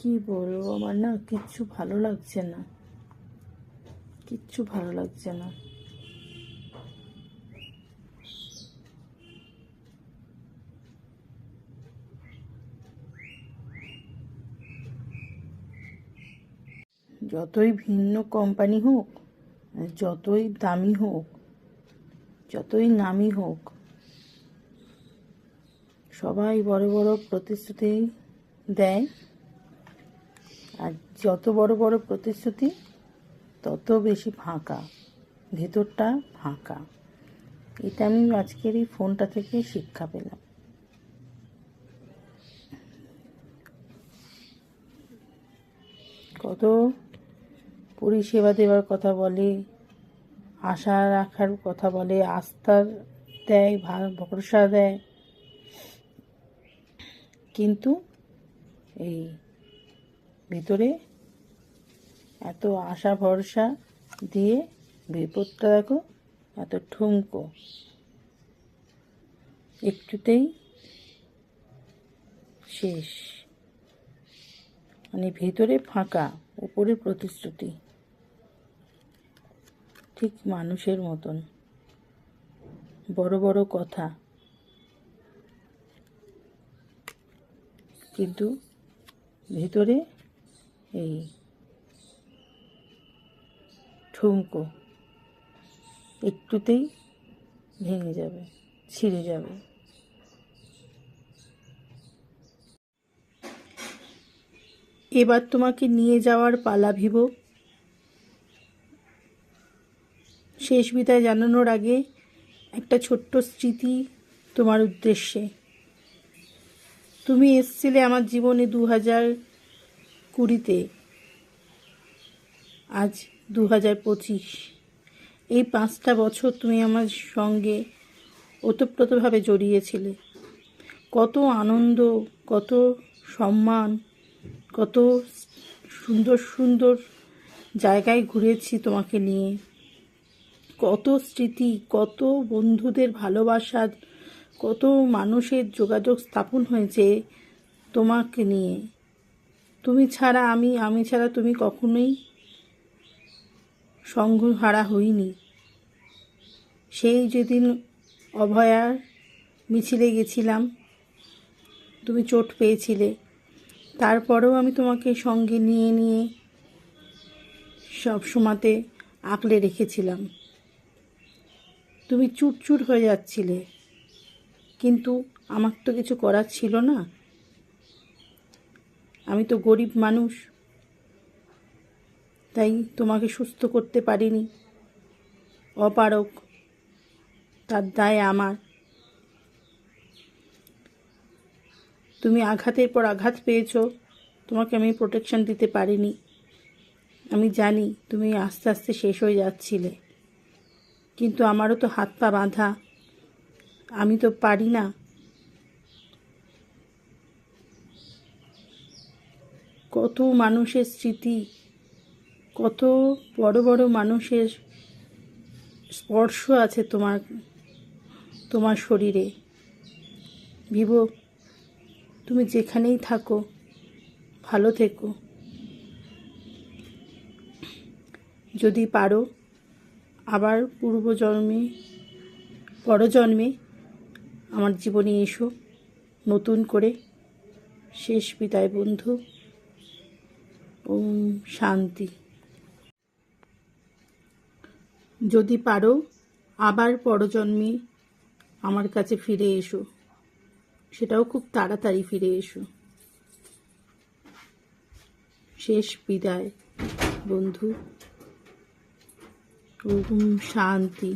কি বলবো, আমার না কিচ্ছু ভালো লাগছে না, কিচ্ছু ভালো লাগছে না। যতই ভিন্ন কোম্পানি হোক, যতই দামি হোক, যতই নামি হোক, সবাই বড় বড় প্রতিশ্রুতি দেয়। আর যত বড় বড় প্রতিশ্রুতি তত বেশি ফাঁকা, ভেতরটা ফাঁকা। এটা আমি আজকের এই ফোনটা থেকে শিক্ষা পেলাম। কত পরিষেবা দেওয়ার কথা বলে, আশা রাখার কথা বলে, আস্থা দেয়, ভরসা দেয়, কিন্তু এই ভিতরে এত আশা ভরসা দিয়ে বিপদটা দেখো, এত ঠুমকো, একটুতেই শেষ। মানে ভেতরে ফাঁকা, উপরে প্রতিশ্রুতি, ঠিক মানুষের মতন বড় বড় কথা, কিন্তু ভেতরে এই ঠুমকো, একটুতেই ভেঙে যাবে, ছিঁড়ে যাবে। এবার তোমাকে নিয়ে যাওয়ার পালা ভিভো। শেষ বিদায় জানানোর আগে একটা ছোট্ট স্মৃতি তোমার উদ্দেশ্যে। তুমি এসছিলে আমার জীবনে 2020-তে, আজ 2025। এই 5টা বছর তুমি আমার সঙ্গে ওতপ্রোতভাবে জড়িয়েছিলে। কত আনন্দ, কত সম্মান, কত সুন্দর সুন্দর জায়গায় ঘুরেছি তোমাকে নিয়ে, কত স্মৃতি, কত বন্ধুদের ভালোবাসা, কত মানুষের যোগাযোগ স্থাপন হয়েছে তোমাকে নিয়ে। তুমি ছাড়া আমি, আমি ছাড়া তুমি কখনোই সঙ্গহারা হইনি। সেই যেদিন অভয়ার মিছিলে গেছিলাম, তুমি চোট পেয়েছিলে, তারপরেও আমি তোমাকে সঙ্গে নিয়ে নিয়ে সব সময়তে আঁকলে রেখেছিলাম। তুমি চুরচুর হয়ে যাচ্ছিলে, কিন্তু আমার তো কিছু করার ছিল না। আমি তো গরিব মানুষ, তাই তোমাকে সুস্থ করতে পারিনি। অপারক, তার দায় আমার। তুমি আঘাতের পর আঘাত পেয়েছো, তোমাকে আমি প্রোটেকশন দিতে পারিনি। আমি জানি তুমি আস্তে আস্তে শেষ হয়ে যাচ্ছিলে, কিন্তু আমারও তো হাত পা বাঁধা, আমি তো পারি না। কত মানুষের স্মৃতি, কত বড় বড় মানুষের স্পর্শ আছে তোমার শরীরে। ভিভো, তুমি যেখানেই থাকো ভালো থেকো। যদি পারো আবার পরজন্মে আমার জীবনে এসো নতুন করে। শেষ বিদায় বন্ধু। ওম শান্তি। যদি পারো আবার পরজন্মে আমার কাছে ফিরে এসো, সেটাও খুব তাড়াতাড়ি ফিরে এসো। শেষ বিদায় বন্ধু। ওম শান্তি।